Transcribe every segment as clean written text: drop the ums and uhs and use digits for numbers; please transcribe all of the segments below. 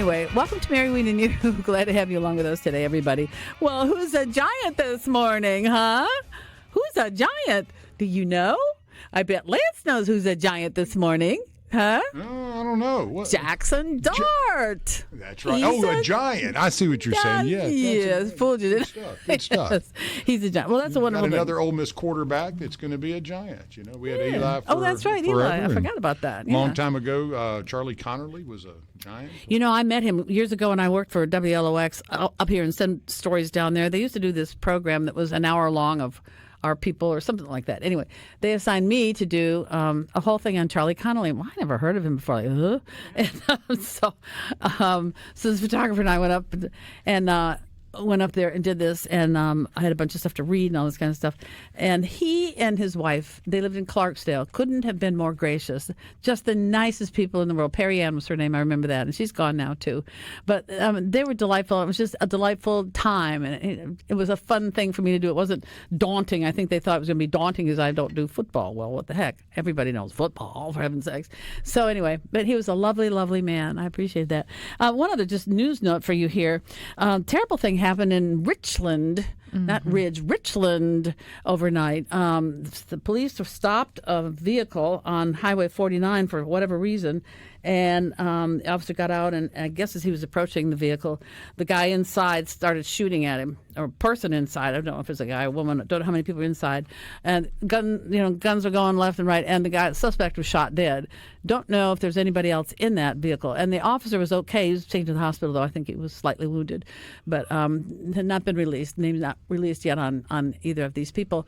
Anyway, welcome to Mary Wieden You. Glad to have you along with us today, everybody. Well, who's a giant this morning, huh? Who's a giant? Do you know? I bet Lance knows who's a giant this morning. Huh? I don't know. What? Jackson Dart. That's right. A giant. I see what you're saying. Yes, fooled you. Good stuff. Good stuff. Yes, he's a giant. Well, that's a wonderful thing. Another Ole Miss quarterback that's going to be a giant. You know, we had Eli for that's right, Eli. I forgot about that. A long time ago, Charlie Connerly was a giant. You know, I met him years ago when I worked for WLOX up here and send stories down there. They used to do this program that was an hour long of our people or something like that. Anyway, they assigned me to do a whole thing on Charlie Connolly. Well, I never heard of him before. Like, and so the photographer and I went up went up there and did this, and I had a bunch of stuff to read and all this kind of stuff. And he and his wife, they lived in Clarksdale, couldn't have been more gracious. Just the nicest people in the world. Perry Ann was her name, I remember that, and she's gone now too. But they were delightful. It was just a delightful time, and it was a fun thing for me to do. It wasn't daunting. I think they thought it was going to be daunting because I don't do football. Well, what the heck? Everybody knows football, for heaven's sakes. So anyway, but he was a lovely, lovely man. I appreciate that. One other just news note for you here. Terrible thing happened in Richland, not Ridge, Richland overnight. The police stopped a vehicle on Highway 49 for whatever reason, and the officer got out, and I guess as he was approaching the vehicle, the guy inside started shooting at him, or person inside. I don't know if it's a guy or a woman. I don't know how many people are inside. And guns are going left and right, and the suspect was shot dead. Don't know if there's anybody else in that vehicle. And the officer was okay. He was taken to the hospital, though I think he was slightly wounded, but had not been released. Name's not released yet on either of these people.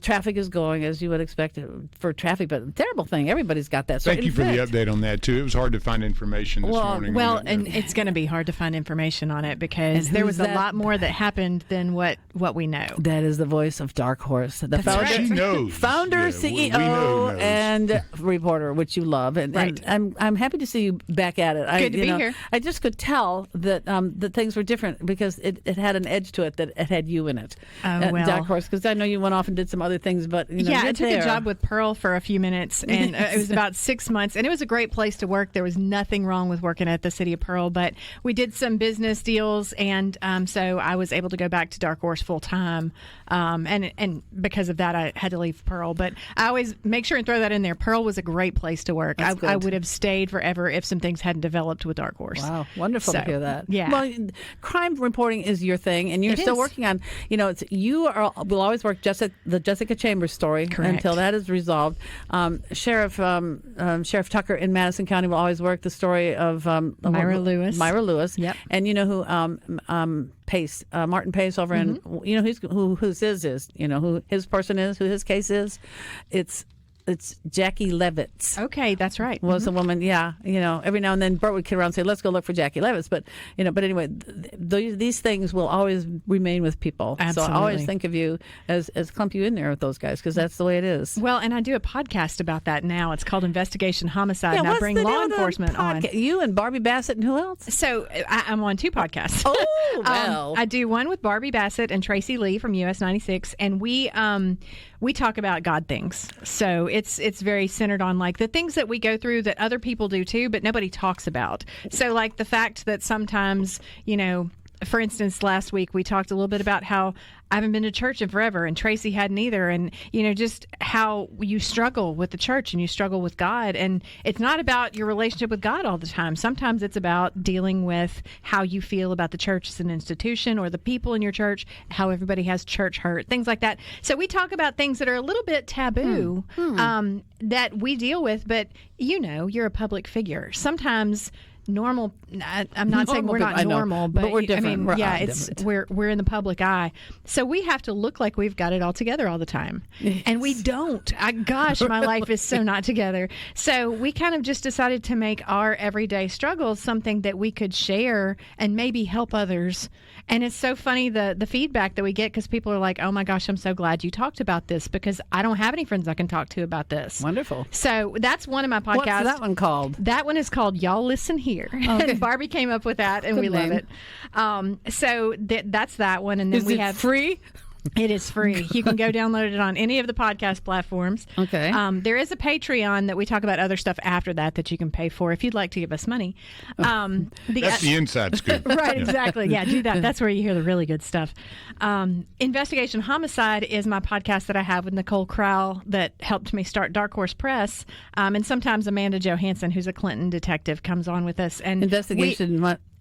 Traffic is going as you would expect for traffic, but terrible thing. Everybody's got that. So Thank you for the update on that, too. It was hard to find information this morning. Well, and it's going to be hard to find information on it because there was a lot more that happened than what we know. That is the voice of Darkhorse, the founder, she knows. Founder, CEO, and reporter, which you love. And, right. and I'm happy to see you back at it. Good to be here. I just could tell that that things were different because it had an edge to it that it had you in it. Darkhorse, because I know you went off and did some other things, but I took a job with Pearl for a few minutes, and it was about 6 months, and it was a great place to work. There was nothing wrong with working at the City of Pearl, but we did some business deals, and so I was able to go back to Darkhorse full time, and because of that, I had to leave Pearl. But I always make sure and throw that in there. Pearl was a great place to work. I would have stayed forever if some things hadn't developed with Darkhorse. Wow, wonderful to hear that. Yeah. Well, crime reporting is your thing, and you're still working on. Will always work the Jessica Chambers story. Correct. Until that is resolved. Sheriff Tucker in Madison County will always work the story of Myra Lewis. Myra Lewis. Yep. And you know who Pace, Martin Pace over in who his is, who his person is, who his case is. It's Jackie Levitz. Okay, that's right. Was a woman, every now and then Bert would kid around and say, let's go look for Jackie Levitz. But anyway, these things will always remain with people. Absolutely. So I always think of you as clump you in there with those guys because that's the way it is. Well, and I do a podcast about that now. It's called Investigation Homicide, and I bring law enforcement on. You and Barbie Bassett and who else? So I'm on two podcasts. Oh, well. I do one with Barbie Bassett and Tracy Lee from US 96, and we talk about God things. So it's very centered on like the things that we go through that other people do too, but nobody talks about. So like the fact that sometimes, for instance, last week we talked a little bit about how I haven't been to church in forever, and Tracy hadn't either, and just how you struggle with the church and you struggle with God, and it's not about your relationship with God all the time. Sometimes it's about dealing with how you feel about the church as an institution or the people in your church, how everybody has church hurt, things like that. So we talk about things that are a little bit taboo that we deal with, but you're a public figure. Sometimes normal. I'm not saying we're not normal, but we're different. We're in the public eye, so we have to look like we've got it all together all the time, and we don't. Gosh, my life is so not together. So we kind of just decided to make our everyday struggles something that we could share and maybe help others. And it's so funny the feedback that we get because people are like, "Oh my gosh, I'm so glad you talked about this because I don't have any friends I can talk to about this." Wonderful. So that's one of my podcasts. What's that one called? That one is called Y'all Listen Here. Okay. And Barbie came up with that, and we love it. So that's that one, and then we have free. It is free. You can go download it on any of the podcast platforms. Okay. There is a Patreon that we talk about other stuff after that you can pay for if you'd like to give us money. That's the inside scoop. Right, exactly. Yeah, do that. That's where you hear the really good stuff. Investigation Homicide is my podcast that I have with Nicole Crowell that helped me start Darkhorse Press. And sometimes Amanda Johansson, who's a Clinton detective, comes on with us. And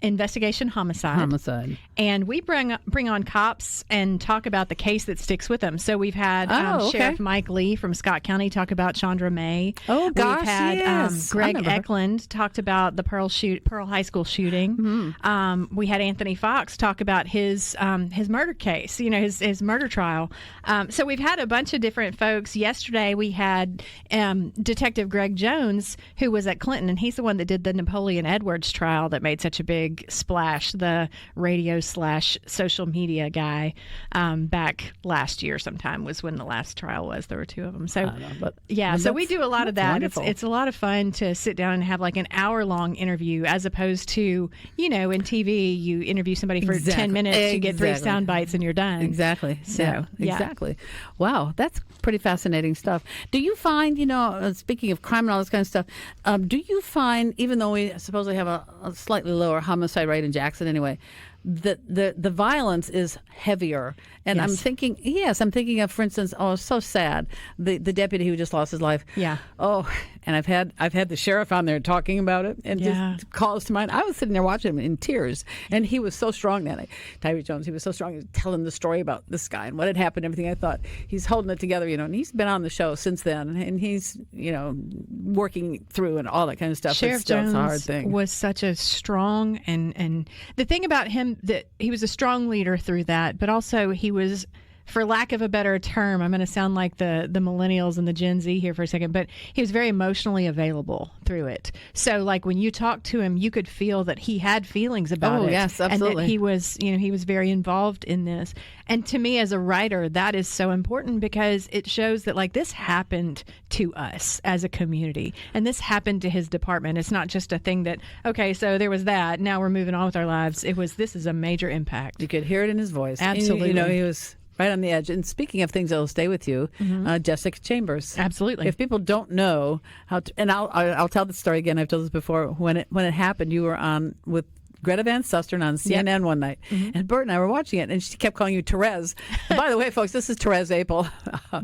Investigation Homicide. And we bring on cops and talk about the case that sticks with them. So we've had Sheriff Mike Lee from Scott County talk about Chandra May. Oh, gosh, we've had yes. Greg Eklund talked about the Pearl High School shooting. Mm-hmm. We had Anthony Fox talk about his murder case, his murder trial. So we've had a bunch of different folks. Yesterday we had Detective Greg Jones, who was at Clinton, and he's the one that did the Napoleon Edwards trial that made such a big splash, the radio/social media guy, back last year sometime was when the last trial was. There were two of them. So so we do a lot of that. It's a lot of fun to sit down and have like an hour-long interview as opposed to, in TV, you interview somebody for 10 minutes, you get 3 sound bites and you're done. Exactly. So, exactly. Wow, that's pretty fascinating stuff. Do you find, speaking of crime and all this kind of stuff, do you find, even though we supposedly have a slightly lower homicide rate in Jackson anyway, the violence is heavier? And Yes. I'm thinking of, for instance, so sad, the deputy who just lost his life. Yeah. Oh, and I've had the sheriff on there talking about it, and just calls to mind. I was sitting there watching him in tears, and he was so strong that night. Tyree Jones, he was so strong, he was telling the story about this guy and what had happened, everything. I thought, he's holding it together, and he's been on the show since then, and he's, working through and all that kind of stuff. Sheriff Jones a hard thing. Was such a strong, and the thing about him, that he was a strong leader through that, but also he was, for lack of a better term, I'm going to sound like the millennials and the Gen Z here for a second, but he was very emotionally available through it. So like when you talked to him, you could feel that he had feelings about it. Oh, yes, absolutely. And that he was very involved in this. And to me as a writer, that is so important because it shows that like this happened to us as a community and this happened to his department. It's not just a thing that, okay, so there was that, now we're moving on with our lives. This is a major impact. You could hear it in his voice. Absolutely. He was right on the edge. And speaking of things that will stay with you, Jessica Chambers. Absolutely. If people don't know how to, and I'll tell the story again. I've told this before. When it happened, you were on with Greta Van Susteren on CNN one night, and Bert and I were watching it, and she kept calling you Therese. And by the way, folks, this is Therese Apel.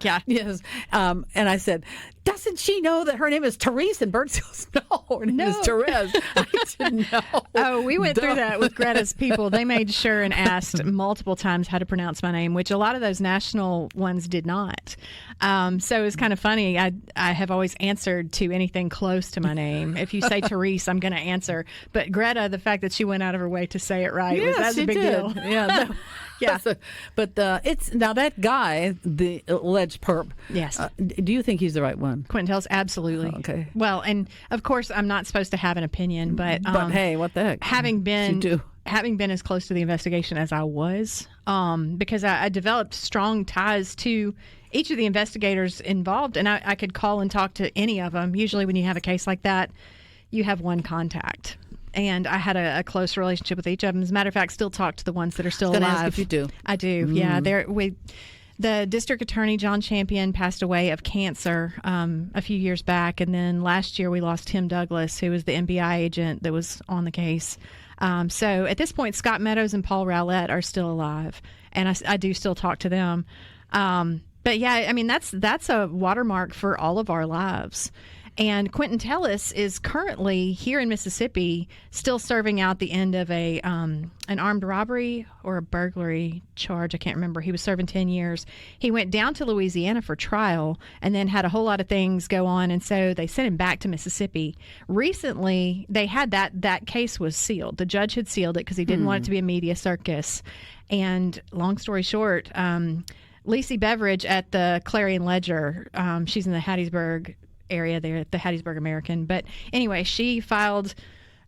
Yeah. Yes. And I said, doesn't she know that her name is Therese? And Bert goes, no, her name is Therese. I didn't know. Oh, we went through that with Greta's people. They made sure and asked multiple times how to pronounce my name, which a lot of those national ones did not. So it was kind of funny. I have always answered to anything close to my name. If you say Therese, I'm going to answer. But Greta, the fact that she went out of her way to say it right, that's a big deal. Yeah. Yeah. But it's now that guy, the alleged perp. Yes. Do you think he's the right one? Quentin Tellis, absolutely. Oh, okay. Well, and of course, I'm not supposed to have an opinion, but hey, what the heck? Having been as close to the investigation as I was, because I developed strong ties to each of the investigators involved, and I could call and talk to any of them. Usually, when you have a case like that, you have one contact. And I had a close relationship with each of them. As a matter of fact, still talk to the ones that are still alive. Ask if you do. I do. Yeah. The district attorney, John Champion, passed away of cancer a few years back. And then last year we lost Tim Douglas, who was the FBI agent that was on the case. So at this point, Scott Meadows and Paul Rowlett are still alive. And I do still talk to them. But yeah, I mean, that's a watermark for all of our lives. And Quentin Tellis is currently here in Mississippi, still serving out the end of an armed robbery or a burglary charge. I can't remember. He was serving 10 years. He went down to Louisiana for trial and then had a whole lot of things go on. And so they sent him back to Mississippi. Recently, they had that case was sealed. The judge had sealed it because he didn't want it to be a media circus. And long story short, Lacey Beveridge at the Clarion Ledger, she's in the Hattiesburg area there at the Hattiesburg American. But anyway, she filed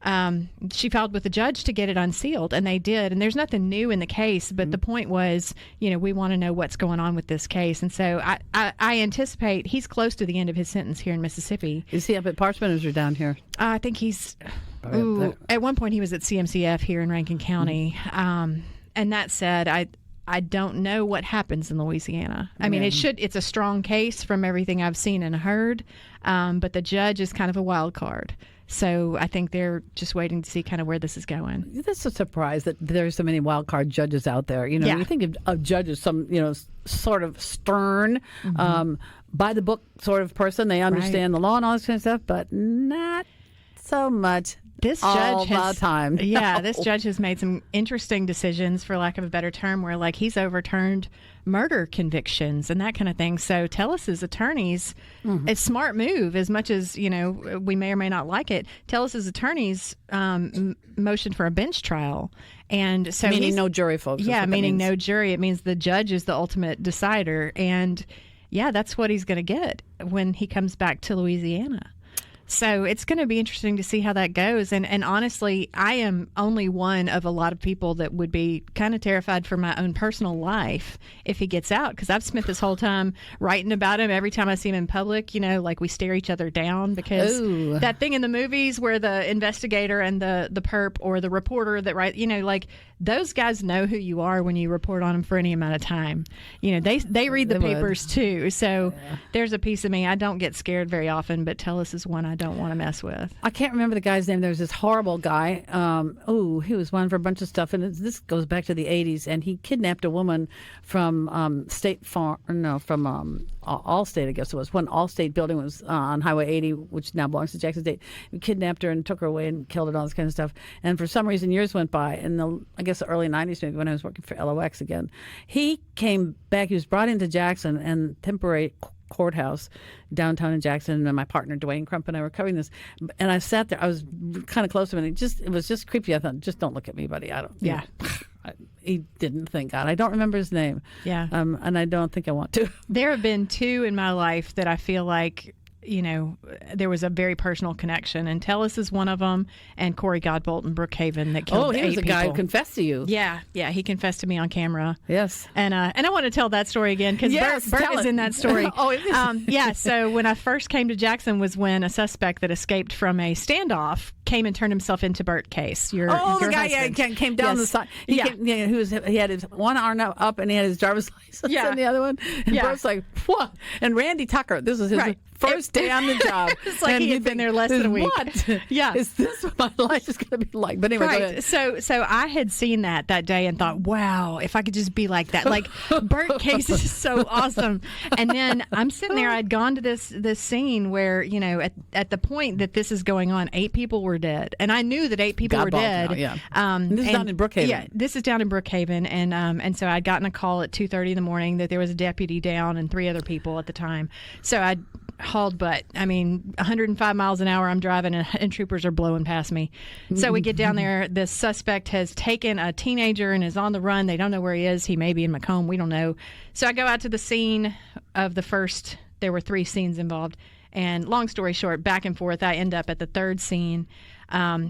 with the judge to get it unsealed, and they did. And there's nothing new in the case, but the point was, we want to know what's going on with this case. And so I anticipate he's close to the end of his sentence here in Mississippi. Is he up at Parchman or is he down here? I think he's at one point he was at CMCF here in Rankin County. And that said, I don't know what happens in Louisiana. I mean, it's a strong case from everything I've seen and heard, but the judge is kind of a wild card. So I think they're just waiting to see kind of where this is going. That's a surprise that there's so many wild card judges out there. You know, you think of judges, some, sort of stern, by the book sort of person. They understand the law and all this kind of stuff, but not so much. This judge this judge has made some interesting decisions, for lack of a better term, where like he's overturned murder convictions and that kind of thing. So Tellis's attorneys, it's a smart move, as much as, we may or may not like it. Tellis's attorneys motioned for a bench trial. And so meaning no jury, folks. Yeah, meaning no jury. It means the judge is the ultimate decider. And that's what he's going to get when he comes back to Louisiana. So it's going to be interesting to see how that goes. And honestly, I am only one of a lot of people that would be kind of terrified for my own personal life if he gets out, because I've spent this whole time writing about him. Every time I see him in public, like we stare each other down, because that thing in the movies where the investigator and the perp or the reporter that write, like those guys know who you are when you report on them for any amount of time. They read the papers too. So there's a piece of me. I don't get scared very often, but Tellis is one I don't want to mess with. I can't remember the guy's name. There was this horrible guy. He was one for a bunch of stuff, and this goes back to the 80s, and he kidnapped a woman from Allstate, I guess it was. When Allstate building was on Highway 80, which now belongs to Jackson State. He kidnapped her and took her away and killed her and all this kind of stuff. And for some reason, years went by, in the early 90s, maybe, when I was working for LOX again. He came back. He was brought into Jackson and temporary courthouse downtown in Jackson, and my partner Dwayne Crump and I were covering this, and I sat there. I was kind of close to him, and it was just creepy. I thought, just don't look at me, buddy. I don't. Yeah. He didn't, thank God. I don't remember his name. Yeah. And I don't think I want to. There have been two in my life that I feel like, there was a very personal connection, and Tellis is one of them, and Corey Godbolt in Brookhaven that killed 8 people. Oh, he was the guy who confessed to you. Yeah, he confessed to me on camera. Yes. And I want to tell that story again, because Bert is in that story. Oh, it is. So when I first came to Jackson was when a suspect that escaped from a standoff came and turned himself into Bert Case. The guy came down the side. He had his one arm up, and he had his driver's license in the other one. And Bert's like, what? And Randy Tucker, this was his first day on the job. It's like he had been there less than a week. What? Yeah. Is this what my life is going to be like? But anyway, go ahead. So I had seen that day and thought, wow, if I could just be like that. Like, Bert Case is so awesome. And then I'm sitting there. I'd gone to this scene where, at the point that this is going on, 8 people were dead. And I knew that 8 people were dead. This is down in Brookhaven. Yeah, this is down in Brookhaven. And so I'd gotten a call at 2:30 in the morning that there was a deputy down and 3 other people at the time. So I hauled butt. I mean, 105 miles an hour I'm driving, and troopers are blowing past me. So we get down there. This suspect has taken a teenager and is on the run. They don't know where he is. He may be in Macomb. We don't know. So I go out to the scene of the first. There were 3 scenes involved. And long story short, back and forth, I end up at the 3rd scene.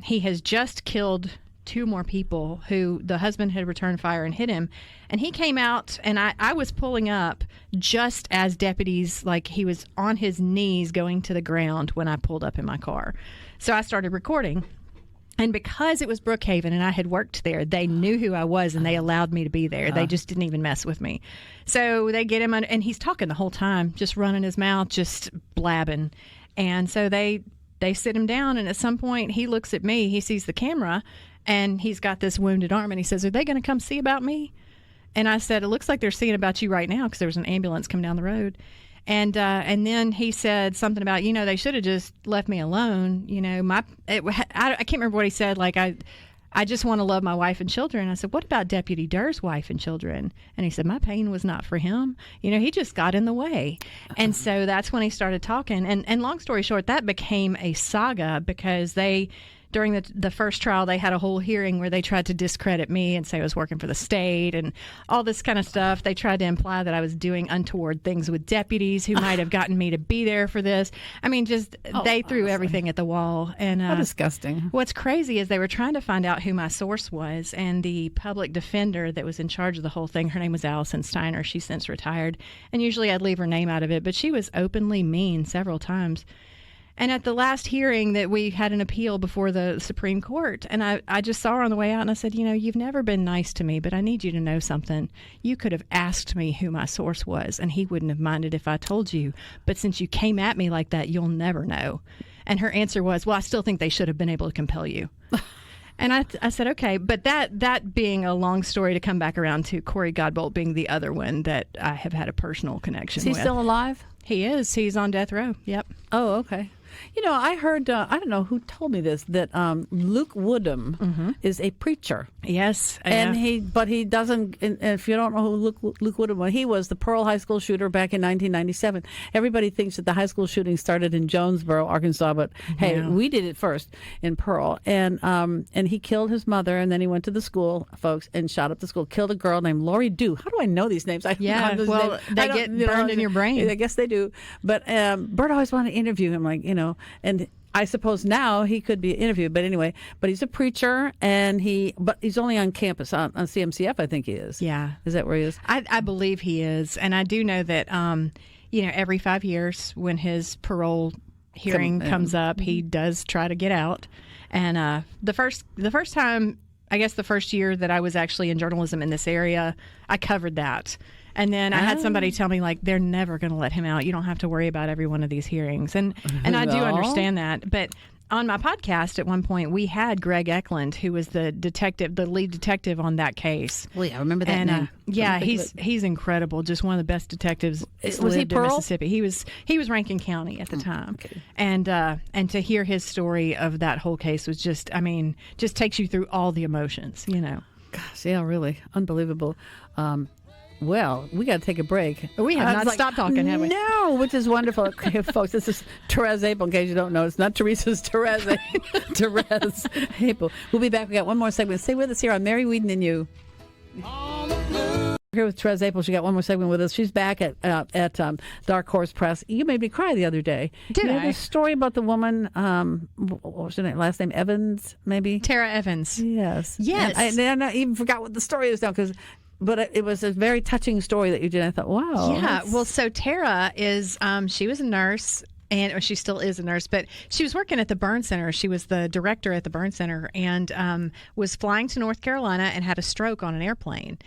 He has just killed 2 more people who the husband had returned fire and hit him. And he came out, and I was pulling up just as deputies, like he was on his knees going to the ground when I pulled up in my car. So I started recording. And because it was Brookhaven and I had worked there, they knew who I was and they allowed me to be there. They just didn't even mess with me. So they get him, and he's talking the whole time, just running his mouth, just blabbing. And so they sit him down, and at some point he looks at me, he sees the camera, and he's got this wounded arm, and he says, "Are they going to come see about me?" And I said, "It looks like they're seeing about you right now," because there was an ambulance coming down the road. And then he said something about, they should have just left me alone. I can't remember what he said. Like, I just want to love my wife and children. I said, "What about Deputy Durr's wife and children?" And he said, "My pain was not for him. He just got in the way." And so that's when he started talking. And long story short, that became a saga, because during the first trial, they had a whole hearing where they tried to discredit me and say I was working for the state and all this kind of stuff. They tried to imply that I was doing untoward things with deputies who might have gotten me to be there for this. I mean, they threw everything at the wall. And how disgusting. What's crazy is they were trying to find out who my source was, and the public defender that was in charge of the whole thing, her name was Allison Steiner. She's since retired, and usually I'd leave her name out of it, but she was openly mean several times. And at the last hearing that we had an appeal before the Supreme Court, and I just saw her on the way out, and I said, you've never been nice to me, but I need you to know something. You could have asked me who my source was, and he wouldn't have minded if I told you. But since you came at me like that, you'll never know. And her answer was, well, I still think they should have been able to compel you. And I said, okay. But that being a long story to come back around to Corey Godbolt being the other one that I have had a personal connection with. Is he still alive? He is. He's on death row. Yep. Oh, okay. I heard, I don't know who told me this, that Luke Woodham is a preacher. Yes. And he doesn't, and if you don't know who Luke Woodham was, he was the Pearl High School shooter back in 1997. Everybody thinks that the high school shooting started in Jonesboro, Arkansas, but hey, we did it first in Pearl. And he killed his mother, and then he went to the school, folks, and shot up the school, killed a girl named Lori Dew. How do I know these names? They get burned in your brain. I guess they do. But Bert always wanted to interview him, and I suppose now he could be interviewed, but anyway, but he's a preacher, but he's only on campus on CMCF, I think he is. Yeah. Is that where he is? I believe he is. And I do know that, every 5 years when his parole hearing comes up, he does try to get out. And the first time, I guess the first year that I was actually in journalism in this area, I covered that. And then I had somebody tell me, they're never going to let him out. You don't have to worry about every one of these hearings. And I do understand that. But on my podcast at one point, we had Greg Eklund, who was the lead detective on that case. Well, yeah, I remember that name. He's incredible. Just one of the best detectives was he in Pearl? Mississippi. He was Rankin County at the time. Okay. And to hear his story of that whole case was just takes you through all the emotions, Gosh, yeah, really. Unbelievable. Well, we got to take a break. We have not stopped talking, have we? No, which is wonderful. Okay, folks, this is Therese Apel, in case you don't know. It's not Teresa's Therese. Therese Apel. We'll be back. We got one more segment. Stay with us here on Mary Wieden and You. We're here with Therese Apel. She got one more segment with us. She's back at Darkhorse Press. You made me cry the other day. Did I? You had a story about the woman, what was her name? Last name? Evans, maybe? Tara Evans. Yes. Yes. And I even forgot what the story is now but it was a very touching story that you did. I thought, wow. Yeah. Well, so Tara is, she was a nurse, or she still is a nurse, but she was working at the burn center. She was the director at the burn center and was flying to North Carolina and had a stroke on an airplane.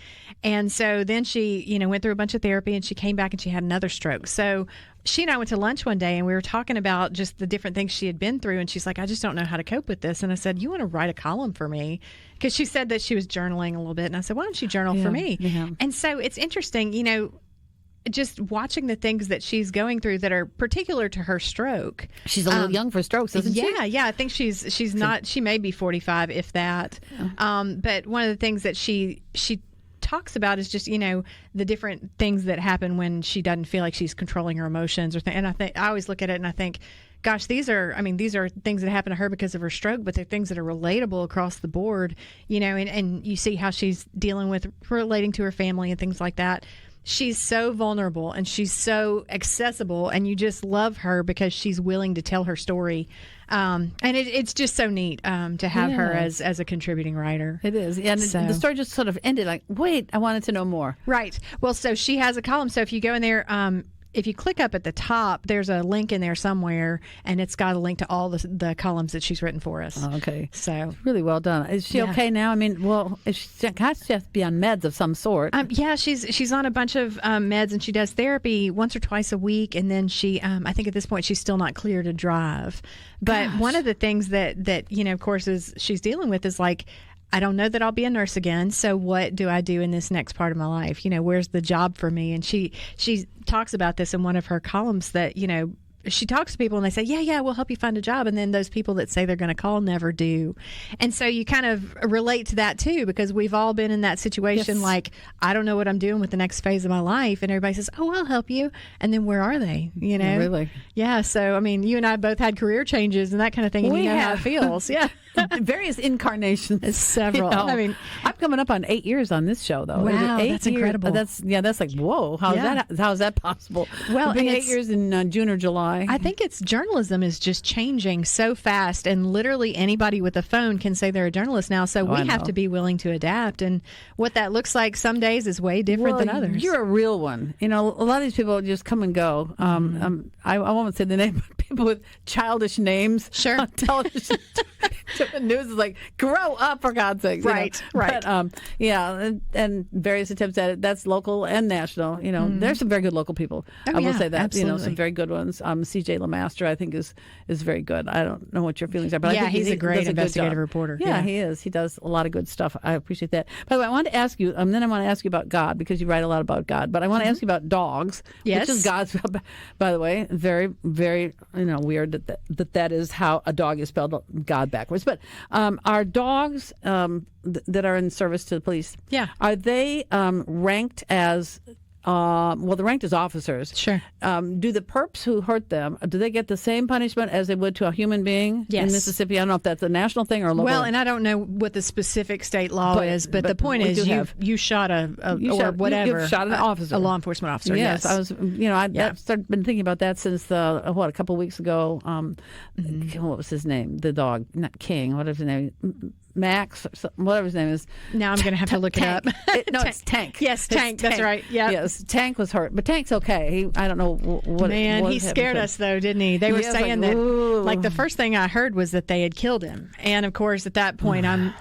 And so then she, went through a bunch of therapy and she came back and she had another stroke. So she and I went to lunch one day and we were talking about just the different things she had been through. And she's like, I just don't know how to cope with this. And I said, you want to write a column for me? Because she said that she was journaling a little bit. And I said, why don't you journal for me? Yeah. And so it's interesting, just watching the things that she's going through that are particular to her stroke. She's a little young for strokes, isn't she? Yeah. I think she's not. She may be 45, if that. Yeah. But one of the things that she talks about is just the different things that happen when she doesn't feel like she's controlling her emotions and I always look at it and I think, gosh, these are things that happen to her because of her stroke, but they're things that are relatable across the board, and you see how she's dealing with relating to her family and things like that. She's so vulnerable and she's so accessible, and you just love her because she's willing to tell her story. And it's just so neat to have her as a contributing writer. It is. And the story just sort of ended like, wait, I wanted to know more. Right. Well, so she has a column. So if you go in there, if you click up at the top, there's a link in there somewhere, and it's got a link to all the columns that she's written for us. Oh, okay. So really well done. Is she okay now? I mean, well, she has to be on meds of some sort. Yeah, she's on a bunch of meds, and she does therapy once or twice a week, and then she, I think at this point, she's still not clear to drive. But one of the things that of course, she's dealing with is like, I don't know that I'll be a nurse again, so what do I do in this next part of my life? Where's the job for me? And she talks about this in one of her columns that, she talks to people and they say, yeah, we'll help you find a job. And then those people that say they're going to call never do. And so you kind of relate to that too, because we've all been in that situation. Yes. Like, I don't know what I'm doing with the next phase of my life. And everybody says, oh, I'll help you. And then where are they? Really? Yeah. So, I mean, you and I both had career changes and that kind of thing. And you know how it feels. Yeah. various incarnations. Several. I mean, I'm coming up on 8 years on this show, though. Wow, 8 that's years. incredible. That's like, whoa, how's that possible? Well, It'll be and 8 years in June or July. I think journalism is just changing so fast, and literally anybody with a phone can say they're a journalist now. So we have to be willing to adapt, and what that looks like some days is way different than others. You're a real one. A lot of these people just come and go. I won't say the name, but people with childish names Sure. on television. The news is like, grow up, for God's sake. Right. But, and various attempts at it. That's local and national. There's some very good local people. Oh, I will yeah, say that. absolutely. Some very good ones. C.J. Lemaster, I think, is very good. I don't know what your feelings are, but I think he's a great does a good investigative job. reporter. Yeah, he is. He does a lot of good stuff. I appreciate that. By the way, I wanted to ask you, then I want to ask you about God, because you write a lot about God. But I want to ask you about dogs, Yes. which is God's. By the way, very, very weird that is how a dog is spelled, God backwards. But are dogs that are in service to the police? Yeah. Are they ranked as? They're ranked as officers. Sure. Do the perps who hurt them, do they get the same punishment as they would to a human being Yes. in Mississippi? I don't know if that's a national thing or a local. Well, and I don't know what the specific state law is, but the point we is do have- you shot whatever. You've shot an officer. A law enforcement officer. Yes, I was. Yeah. I've been thinking about that since a couple weeks ago. What was his name? The dog, not King. What was his name? Max, whatever his name is. Now I'm going to have to look Tank. it up. It's Tank. Yes, Tank. That's right. Yeah. Yes, Tank was hurt, but Tank's okay. I don't know what. Man, what he happened scared to him. us though, didn't he? They were Yes, saying like, that. ooh. Like the first thing I heard was that they had killed him, and of course at that point I'm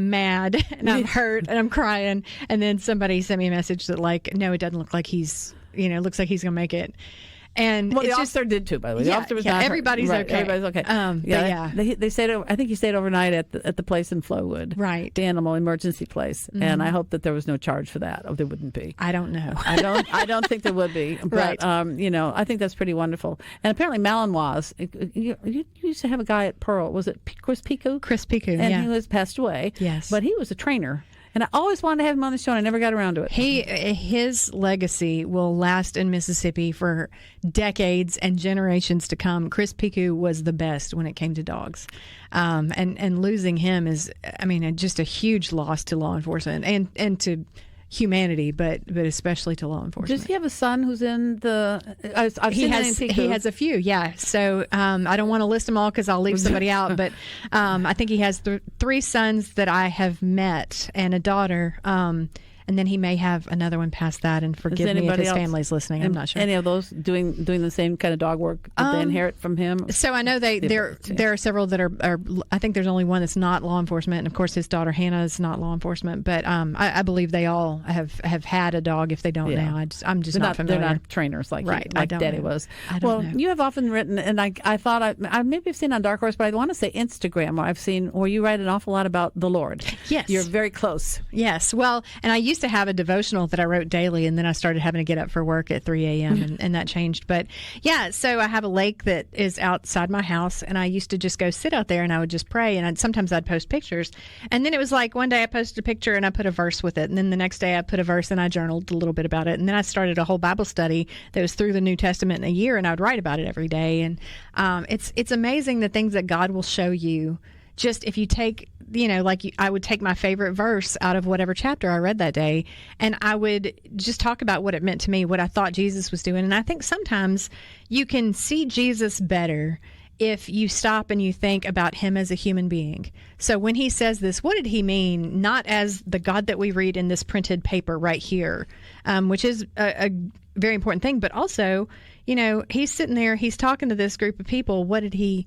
mad and I'm hurt and I'm crying, and then somebody sent me a message that no, it doesn't look like he's looks like he's going to make it. And Well, the it's officer did too, by the way. The Yeah, officer was yeah, not hurt. everybody's Right, okay. Everybody's okay. But yeah. They stayed. I think he stayed overnight at the place in Flowood, Right. The animal emergency place, and I hope that there was no charge for that. Or there wouldn't be. I don't know. I don't think there would be. But Right. I think that's pretty wonderful. And apparently Malinois, you used to have a guy at Pearl. Was it Chris Piku? Chris Piku, and yeah. he was passed away. Yes. but he was a trainer. And I always wanted to have him on the show, and I never got around to it. His legacy will last in Mississippi for decades and generations to come. Chris Piku was the best when it came to dogs, and losing him is, just a huge loss to law enforcement and to humanity, but especially to law enforcement. Does he have a son who's in the? He has a few, yeah. So I don't want to list them all because I'll leave somebody out. But I think he has 3 sons that I have met and a daughter. And then he may have another one past that. And forgive me if his family's listening. I'm not sure. Any of those doing the same kind of dog work that they inherit from him? So I know there are several that are. I think there's only one that's not law enforcement, and of course his daughter Hannah is not law enforcement. But I believe they all have had a thing. If they don't now, I'm just not familiar. They're not trainers like Daddy was. I don't know. You have often written, and I thought I maybe have seen on Darkhorse, but I want to say Instagram, where I've seen where you write an awful lot about the Lord. Yes, you're very close. Yes, well, and I used to have a devotional that I wrote daily, and then I started having to get up for work at 3 a.m. and that changed. But yeah, so I have a lake that is outside my house, and I used to just go sit out there and I would just pray, and sometimes I'd post pictures. And then it was like one day I posted a picture and I put a verse with it, and then the next day I put a verse and I journaled a little bit about it, and then I started a whole Bible study that was through the New Testament in a year, and I would write about it every day. And it's amazing the things that God will show you. Just if you take, I would take my favorite verse out of whatever chapter I read that day, and I would just talk about what it meant to me, what I thought Jesus was doing. And I think sometimes you can see Jesus better if you stop and you think about him as a human being. So when he says this, what did he mean? Not as the God that we read in this printed paper right here, which is a very important thing, but also, he's sitting there, he's talking to this group of people. What did he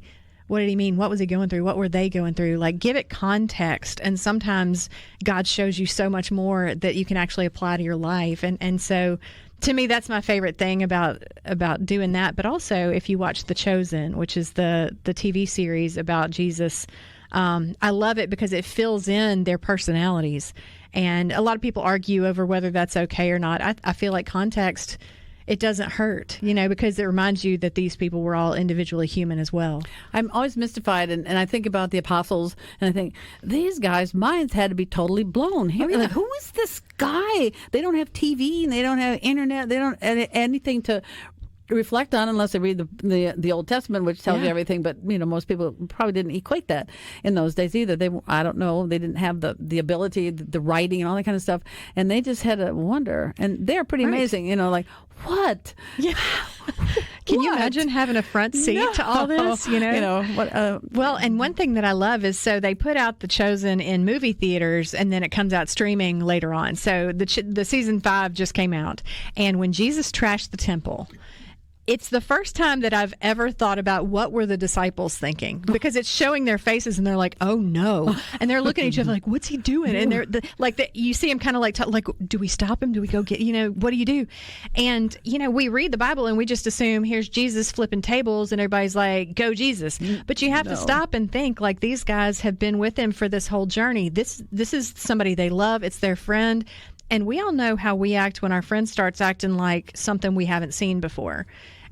mean? What was he going through? What were they going through? Like, give it context. And sometimes God shows you so much more that you can actually apply to your life. And so to me, that's my favorite thing about doing that. But also, if you watch The Chosen, which is the TV series about Jesus, I love it because it fills in their personalities. And a lot of people argue over whether that's okay or not. I feel like context, it doesn't hurt, because it reminds you that these people were all individually human as well. I'm always mystified, and I think about the apostles, and I think, these guys' minds had to be totally blown. Like, who is this guy? They don't have TV, and they don't have internet. They don't have anything to reflect on unless they read the Old Testament, which tells you everything. But most people probably didn't equate that in those days either. I don't know, they didn't have the ability, the writing, and all that kind of stuff, and they just had to wonder. And they're pretty amazing. Like, what? Yeah. Can you imagine having a front seat to all this? Well, and one thing that I love is, so they put out The Chosen in movie theaters, and then it comes out streaming later on. So the season 5 just came out, and when Jesus trashed the temple, it's the first time that I've ever thought about what were the disciples thinking, because it's showing their faces and they're like, oh no. And they're looking at each other like, what's he doing? And they're you see him kind of like, do we stop him? Do we go get, what do you do? And, we read the Bible and we just assume here's Jesus flipping tables and everybody's like, go Jesus. But you have to stop and think, like, these guys have been with him for this whole journey. This is somebody they love. It's their friend. And we all know how we act when our friend starts acting like something we haven't seen before.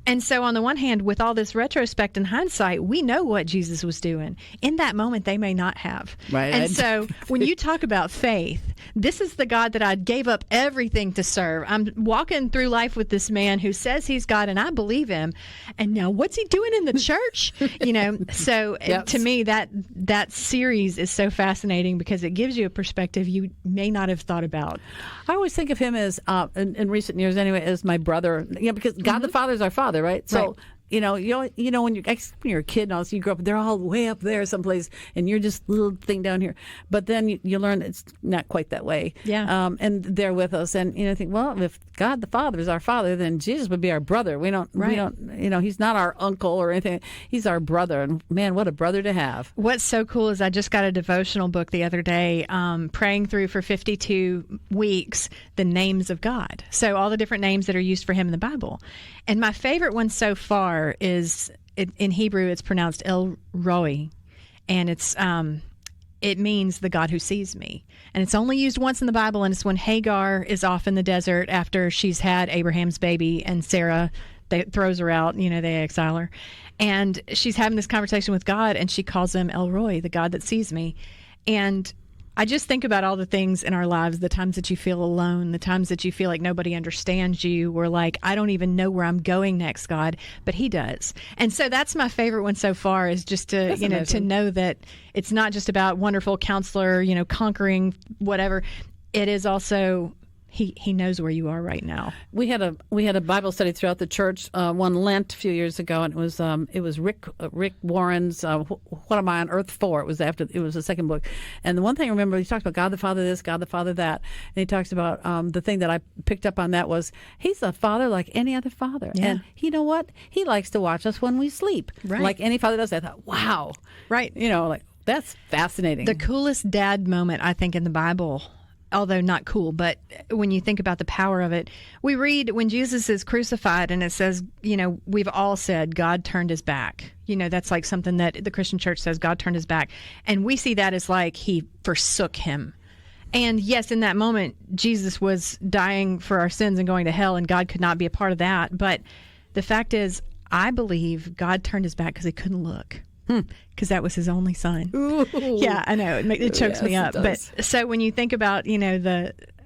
And so on the one hand, with all this retrospect and hindsight, we know what Jesus was doing. In that moment, they may not have. Right. And so when you talk about faith, this is the God that I gave up everything to serve. I'm walking through life with this man who says he's God, and I believe him. And now what's he doing in the church? So to me, that series is so fascinating because it gives you a perspective you may not have thought about. I always think of him as, in recent years anyway, as my brother, because God the Father is our Father, right? So, when you're a kid and all, so you grow up, they're all way up there someplace, and you're just a little thing down here. But then you learn it's not quite that way. Yeah. And they're with us, and think, well, if God the Father is our Father, then Jesus would be our brother. We don't, he's not our uncle or anything. He's our brother, and man, what a brother to have. What's so cool is I just got a devotional book the other day, praying through for 52 weeks the names of God. So all the different names that are used for him in the Bible. And my favorite one so far is, in Hebrew, it's pronounced El Roi, and it means the God who sees me. And it's only used once in the Bible, and it's when Hagar is off in the desert after she's had Abraham's baby, and Sarah throws her out, they exile her. And she's having this conversation with God, and she calls him El Roi, the God that sees me. And I just think about all the things in our lives, the times that you feel alone, the times that you feel like nobody understands you, or like, I don't even know where I'm going next, God, but he does. And so that's my favorite one so far, is just to, to know that it's not just about wonderful counselor, conquering whatever. It is also, he knows where you are right now. We had a Bible study throughout the church one Lent a few years ago, and it was Rick Warren's What Am I on Earth For? It was the second book, and the one thing I remember, he talks about God the Father this, God the Father that, and he talks about the thing that I picked up on that was he's a father like any other father, and you know what? He likes to watch us when we sleep, like any father does. I thought, wow, right, that's fascinating. The coolest dad moment I think in the Bible, although not cool, but when you think about the power of it, we read when Jesus is crucified and it says, we've all said God turned his back. That's like something that the Christian church says, God turned his back. And we see that as like he forsook him. And yes, in that moment, Jesus was dying for our sins and going to hell, and God could not be a part of that. But the fact is, I believe God turned his back because he couldn't look. Because that was his only son. Ooh. Yeah, I know. It chokes me up. But so when you think about,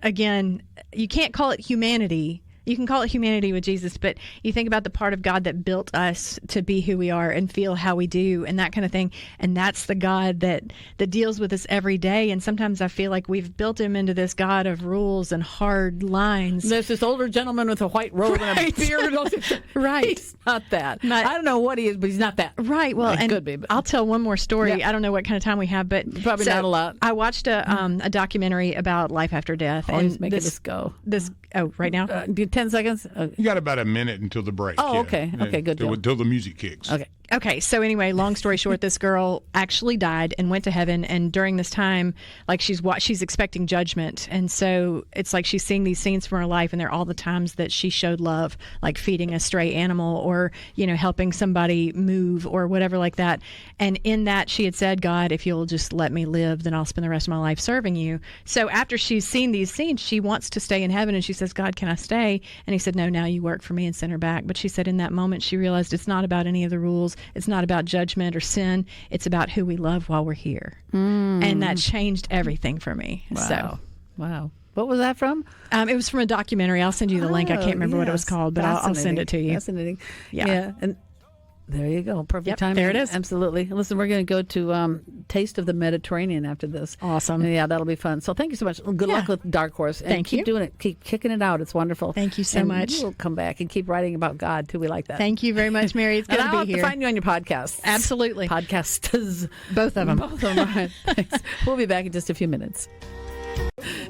again, you can't call it humanity. You can call it humanity with Jesus, but you think about the part of God that built us to be who we are and feel how we do and that kind of thing. And that's the God that deals with us every day. And sometimes I feel like we've built him into this God of rules and hard lines. There's this older gentleman with a white robe and a beard. Right. He's not that. I don't know what he is, but he's not that. Right. Well, and could be, but I'll tell one more story. Yeah. I don't know what kind of time we have, but probably not a lot. I watched a documentary about life after death. Always making this go. Right now? 10 seconds? You got about a minute until the break. Oh, okay. Okay, good. Until the music kicks. Okay. So anyway, long story short, this girl actually died and went to heaven. And during this time, like she's expecting judgment. And so it's like she's seeing these scenes from her life, and they're all the times that she showed love, like feeding a stray animal or, helping somebody move or whatever like that. And in that, she had said, God, if you'll just let me live, then I'll spend the rest of my life serving you. So after she's seen these scenes, she wants to stay in heaven, and she says, God, can I stay? And he said, no, now you work for me, and sent her back. But she said in that moment, she realized it's not about any of the rules. It's not about judgment or sin. It's about who we love while we're here. And that changed everything for me. Wow. So, wow. What was that from? It was from a documentary. I'll send you the link. I can't remember what it was yes. called, but I'll send it to you. Fascinating. Yeah. And there you go. Perfect Yep, time. there it is. Absolutely. Listen, we're going to go to Taste of the Mediterranean after this. Awesome. Yeah, that'll be fun. So thank you so much. Good luck with Darkhorse. And Thank keep you. doing it. Keep kicking it out. It's wonderful. Thank you so and much. We'll come back and keep writing about God, too. We like that. Thank you very much, Mary. It's good And to I'll be have here. to find you on your podcast. Absolutely. Podcasters. Both of them. Both of them. All right. Thanks. We'll be back in just a few minutes.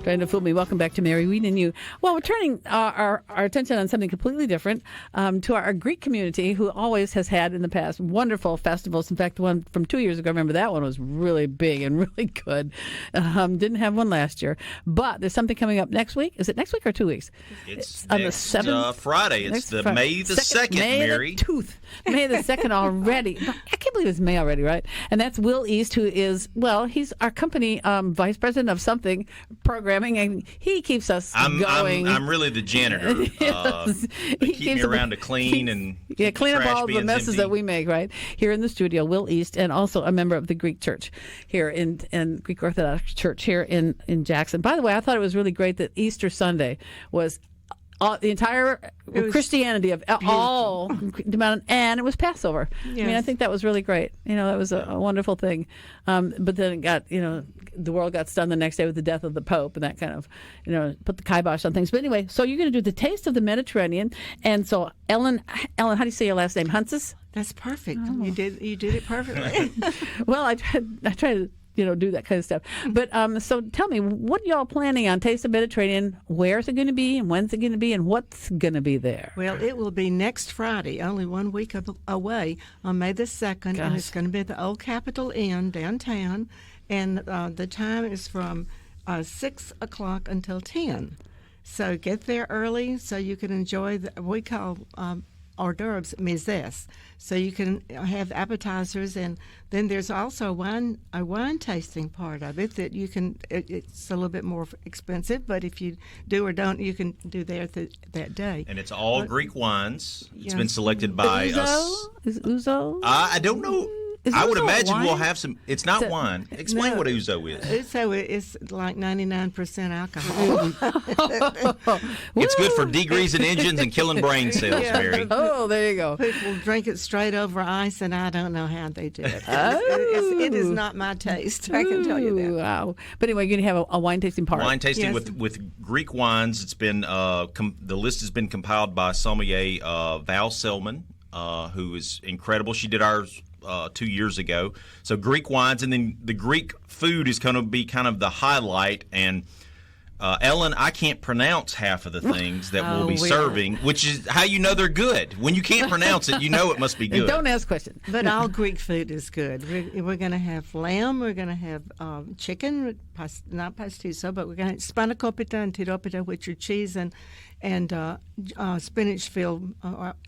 Trying to fool me. Welcome back to Mary Wieden You. Well, we're turning our attention on something completely different, to our Greek community, who always has had in the past wonderful festivals. In fact, the one from 2 years ago, remember that one was really big and really good. Didn't have one last year. But there's something coming up next week. Is it next week or 2 weeks? It's on next, the 7th. Friday. It's the May the 2nd, Mary. May the 2nd already. I can't believe it's May already, right? And that's Will East, who is, well, he's our company vice president of something programming, and he keeps us going. I'm really the janitor. Yes. They keep me around to clean and clean up trash all the bins messes empty. that we make, right? Here in the studio, Will East, and also a member of the Greek Church here in Greek Orthodox Church here in Jackson. By the way, I thought it was really great that Easter Sunday was the entire Christianity of all, and it was Passover. Yes. I mean, I think that was really great. That was a wonderful thing. But then it got, the world got stunned the next day with the death of the Pope, and that kind of, put the kibosh on things. But anyway, so you're going to do the Taste of the Mediterranean, and so Ellen, how do you say your last name? Hontzas? That's perfect. You did it perfectly. Well, I tried to do that kind of stuff. But so tell me, what y'all planning on Taste of Mediterranean? Where's it going to be, and when's it going to be, and what's going to be there? Well, it will be next Friday, only 1 week away, on May the 2nd, and it's going to be at the Old Capitol Inn downtown, and the time is from 6 o'clock until 10. So get there early so you can enjoy we call hors d'oeuvres mises. So you can have appetizers, and then there's also a wine tasting part of it that you can. It's a little bit more expensive, but if you do or don't, you can do there that day. And it's all Greek wines. It's Yeah. been selected by us. Is Ouzo? I don't know. Is I would ouzo imagine wine? we'll have some. It's not wine. Explain what ouzo is. So it's like 99% alcohol. It's good for degreasing engines and killing brain cells, Yeah. Mary. Oh, there you go. People drink it straight over ice, and I don't know how they do it. It is not my taste. I can tell you that. Wow. But anyway, you're going to have a wine tasting part. Wine tasting Yes. with Greek wines. It's been the list has been compiled by sommelier Val Selman, who is incredible. She did ours 2 years ago. So Greek wines, and then the Greek food is going to be kind of the highlight. And Ellen, I can't pronounce half of the things that we'll be serving, which is how you know they're good. When you can't pronounce it, you know it must be And good. don't ask questions. But all Greek food is good. We're going to have lamb. We're going to have chicken, not pastiso, but we're going to have spanakopita and tiropita, which are cheese and spinach-filled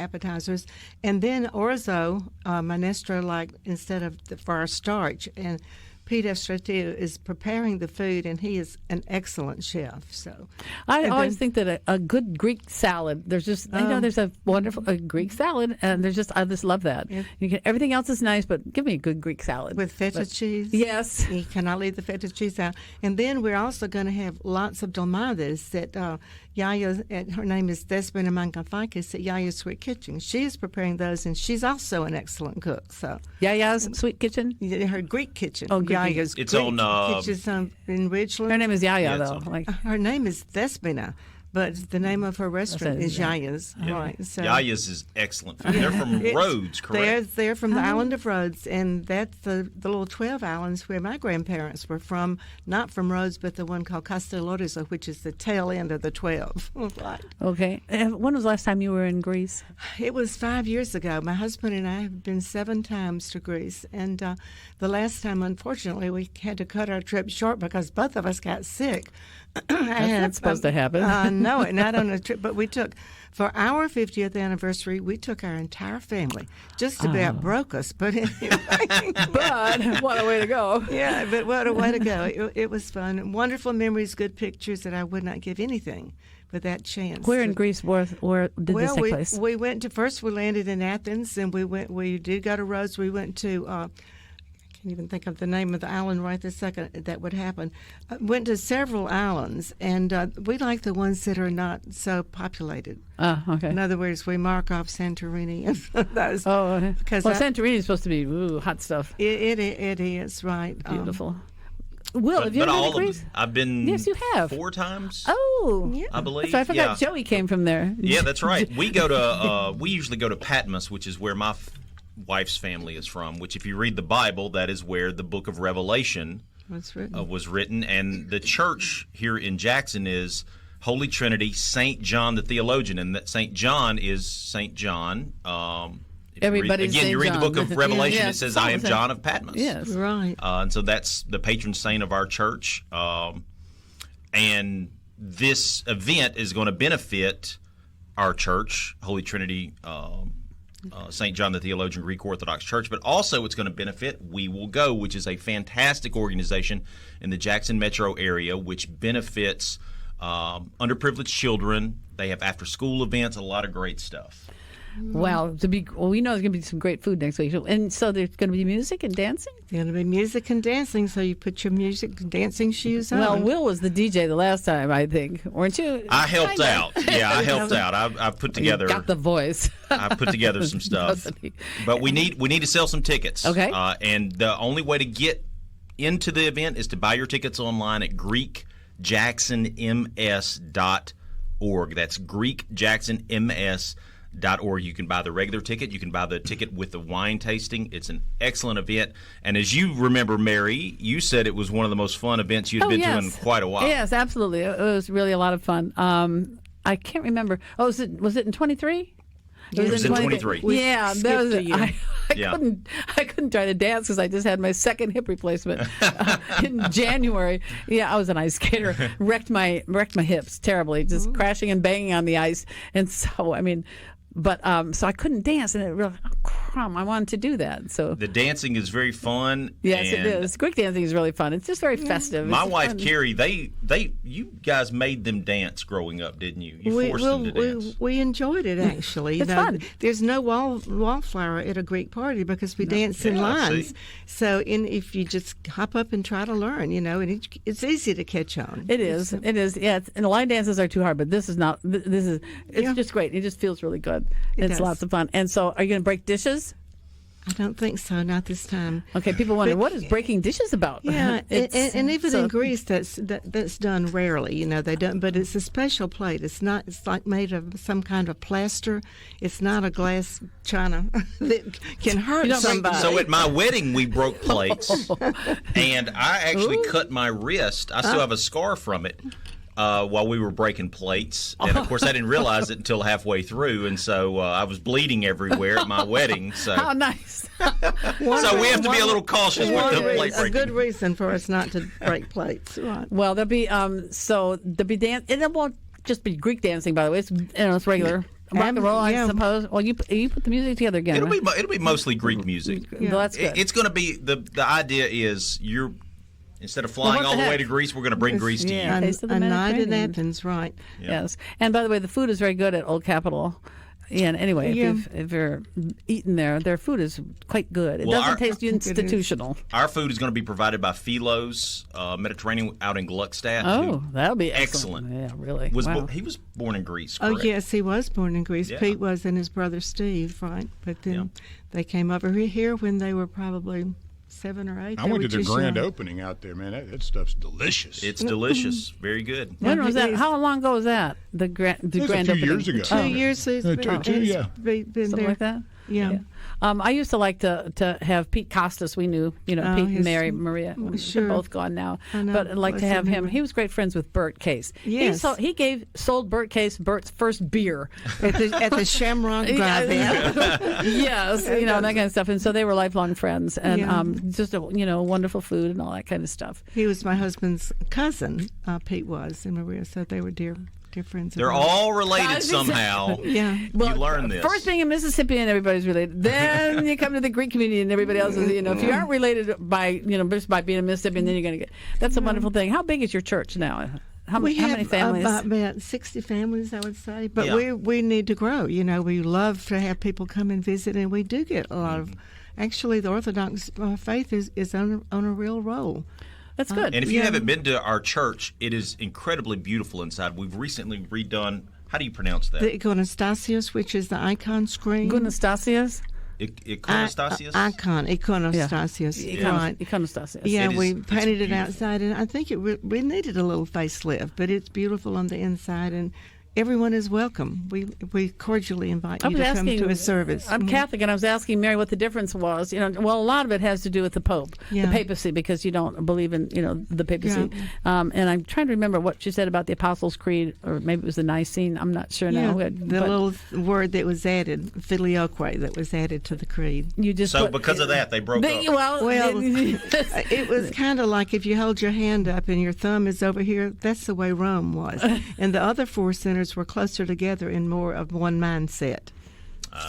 appetizers. And then orzo, minestrone, like instead of for our starch. And Pete Estratiu is preparing the food, and he is an excellent chef. So I always think that a good Greek salad, there's just, there's a wonderful Greek salad, and I just love that. Yeah. Everything else is nice, but give me a good Greek salad. with feta cheese. Yes. You cannot leave the feta cheese out. And then we're also going to have lots of dolmades that Yaya, her name is Desmond Mankafakis at Yaya's Sweet Kitchen. She is preparing those, and she's also an excellent cook. So Yaya's Sweet Kitchen? her Greek kitchen. Oh, Greek Yaya's It's Greek on, kitchen in Ridgeland. Her name is Yaya, Yeah, it's though. on- Like, Her name is Despina, but the name of her restaurant That's is it, yeah. Yaya's. Right. So Yaya's is excellent food. They're from Rhodes, correct? They're from the island of Rhodes, and that's the little 12 islands where my grandparents were from, not from Rhodes, but the one called Castellorizo, which is the tail end of the 12. Right. okay. When was the last time you were in Greece? It was 5 years ago. My husband and I have been 7 times to Greece, and the last time, unfortunately, we had to cut our trip short because both of us got sick. That's not supposed to happen. No, not on a trip, but we took, for our 50th anniversary, we took our entire family. Just about broke us, but anyway. But what a way to go. Yeah, but what a way to go. It was fun. Wonderful memories, good pictures that I would not give anything for that chance. Where in Greece where did this take place? We went to, first we landed in Athens, and we did go to Rhodes. We went to, I can't even think of the name of the island right this second that would happen. Went to several islands, and we like the ones that are not so populated. Okay. In other words, we mark off Santorini and those. Oh, okay. Because Well, Santorini is supposed to be hot stuff. it is, right. Beautiful. Will, have you but ever all been to of Greece? I've been Yes, you have. 4 times. Oh, Yeah. I believe. so I forgot Joey came from there. Yeah, that's right. We go to we usually go to Patmos, which is where my wife's family is from. Which, if you read the Bible, that is where the Book of Revelation was written. And the church here in Jackson is Holy Trinity, Saint John the Theologian, and that Saint John is Saint John. Everybody's again, Saint you read John. the Book of Revelation. Yeah, it says, "I am Saint- John of Patmos." Yes. Right. And so that's the patron saint of our church. And this event is going to benefit our church, Holy Trinity, St. John the Theologian Greek Orthodox Church, but also it's going to benefit We Will Go, which is a fantastic organization in the Jackson metro area, which benefits underprivileged children. They have after-school events, a lot of great stuff. Wow, we know there's going to be some great food next week, and so there's going to be music and dancing. There's going to be music and dancing, so you put your music and dancing shoes on. Well, Will was the DJ the last time, I think, weren't you? I helped out. Yeah, I helped out. I put together. Got the voice. I put together some stuff, Doesn't he? but we need to sell some tickets. Okay. And the only way to get into the event is to buy your tickets online at GreekJacksonMS.org. That's GreekJacksonMS.org. You can buy the regular ticket. You can buy the ticket with the wine tasting. It's an excellent event. And as you remember, Mary, you said it was one of the most fun events you'd been to in quite a while. Yes, absolutely. It was really a lot of fun. I can't remember. Oh, was it in 23? It was in 23. Yeah, that was it. I Yeah. couldn't try to dance because I just had my second hip replacement in January. Yeah, I was an ice skater. Wrecked my hips terribly, just crashing and banging on the ice. And so, so I couldn't dance, and it really, I wanted to do that. So the dancing is very fun. Yes, and it is. Greek dancing is really fun. It's just very festive. My It's wife fun. Carrie, you guys made them dance growing up, didn't you? You forced them to dance. We enjoyed it, actually. It's fun. There's no wallflower at a Greek party because we dance in lines. see? So if you just hop up and try to learn, and it's easy to catch on. It is. It is. Yeah. And the line dances are too hard, but this is not. It's just great. It just feels really good. It It's does. lots of fun. And so, are you going to break dishes? I don't think so, not this time. Okay. People wonder what is breaking dishes about. Yeah, It's- and even so- in Greece, that's done rarely. They don't. But it's a special plate. It's not. It's like made of some kind of plaster. It's not a glass china that can hurt don't break- somebody. So at my wedding, we broke plates, and I actually cut my wrist. I still have a scar from it. While we were breaking plates, and of course I didn't realize it until halfway through, and so I was bleeding everywhere at my wedding. So, How nice. so we have to be a little cautious with the plate a breaking. good reason for us not to break plates. Right. Well, there'll be there'll be dance, and it won't just be Greek dancing. By the way, it's regular rock and roll, yeah. I suppose. Well, you put the music together again. It'll right? be mostly Greek music. Well, that's good. It's going to be the idea is instead of flying what all the the way heck? to Greece, we're going to bring Greece to Yeah. you. Taste of the A night in Mediterranean. Athens, right? Yes. And by the way, the food is very good at Old Capitol. Yeah, and anyway, Yeah. if you're eating there, their food is quite good. It Well, doesn't our- taste institutional. Our food is going to be provided by Philo's Mediterranean out in Gluckstadt. Oh, who that'll be excellent. excellent. Yeah, really. Wow. Wow. He was born in Greece. Oh, Correct? yes, he was born in Greece. Yeah. Pete was, and his brother Steve, right? But then they came over here when they were probably 7 or 8. I They went were to the just grand young. opening out there, man. That stuff's delicious. It's delicious. Very good. When was that? It is. How long ago was that? The grand was a grand few opening? years ago. 2 years he's been, yeah. been Something there. like that. Yeah. I used to like to have Pete Costas. We knew, Pete and his- Mary Maria. sure. They're both gone now. I know. But I'd like to Bless have him. him. He was great friends with Bert Case. Yes. He sold Bert Case Bert's first beer. At the Shamrock Drive-In. Yes, that kind of stuff. And so they were lifelong friends, and Yeah. just wonderful food and all that kind of stuff. He was my husband's cousin, Pete was, and Maria, so they were dear friends. They're all related somehow. Yeah. you learn this. First, being a Mississippian, everybody's related. Then you come to the Greek community, and everybody else is. If you aren't related by just by being a Mississippian, then you're going to get. That's a wonderful thing. How big is your church now? How We have many families? about 60 families, I would say. But Yeah. we need to grow. We love to have people come and visit, and we do get a lot of actually the Orthodox faith is on a real roll. That's good. And if you haven't been to our church, it is incredibly beautiful inside. We've recently redone. How do you pronounce that? The iconostasios, which is the icon screen. Iconostasios? Iconostasios? Iconostasios. Yeah. Right. Iconostasios. Yeah, It we is- painted it beautiful. outside, and I think we needed a little facelift, but it's beautiful on the inside, and everyone is welcome. We cordially invite you to come to a service. I'm Catholic, and I was asking Mary what the difference was. Well, a lot of it has to do with the Pope, Yeah. the papacy, because you don't believe in, the papacy. Yeah. And I'm trying to remember what she said about the Apostles' Creed, or maybe it was the Nicene. I'm not sure Yeah, now. the But little word that was added, filioque, that was added to the creed. you just So put- because of that, they broke up. Well, It was kind of like if you hold your hand up and your thumb is over here, that's the way Rome was. And the other 4 centers were closer together in more of one mindset.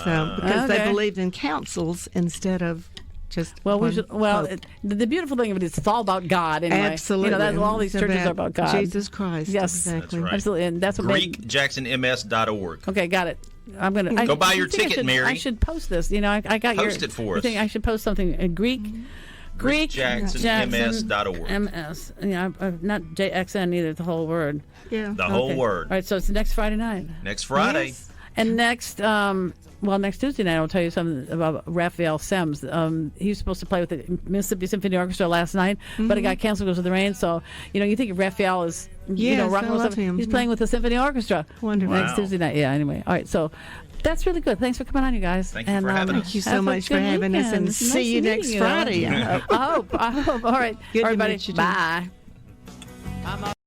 So because they Okay. believed in councils instead of just Well, one pope. the beautiful thing of it is it's all about God. Anyway. Absolutely. That's all these It's churches are about God. Jesus Christ. Yes. Exactly. That's right. Absolutely, and that's what made. GreekJacksonMS.org. Okay, got it. I'm gonna Go buy your I think ticket, I should, Mary. I should post this. I got Post your. it for you us. think I should post something in Greek? Greek GreekJacksonMS.org. MS. Not JXN either. The whole word. Yeah. The whole Okay. word. All right, so it's next Friday night. Next Friday. Yes. And next Tuesday night, I'll tell you something about Raphael Semmes. He was supposed to play with the Mississippi Symphony Orchestra last night, but it got canceled because of the rain. So, you think of Raphael as, Yes, rock and roll I love stuff. him. He's playing with the Symphony Orchestra. Wonderful. Next Wow. Tuesday night. Yeah, anyway. All right, so that's really good. Thanks for coming on, you guys. Thank you for having us. Thank you so have a much for good having us, and weekend. see Nice you meeting next you. Friday. I hope. All right. Good to Everybody, meet you, too. bye.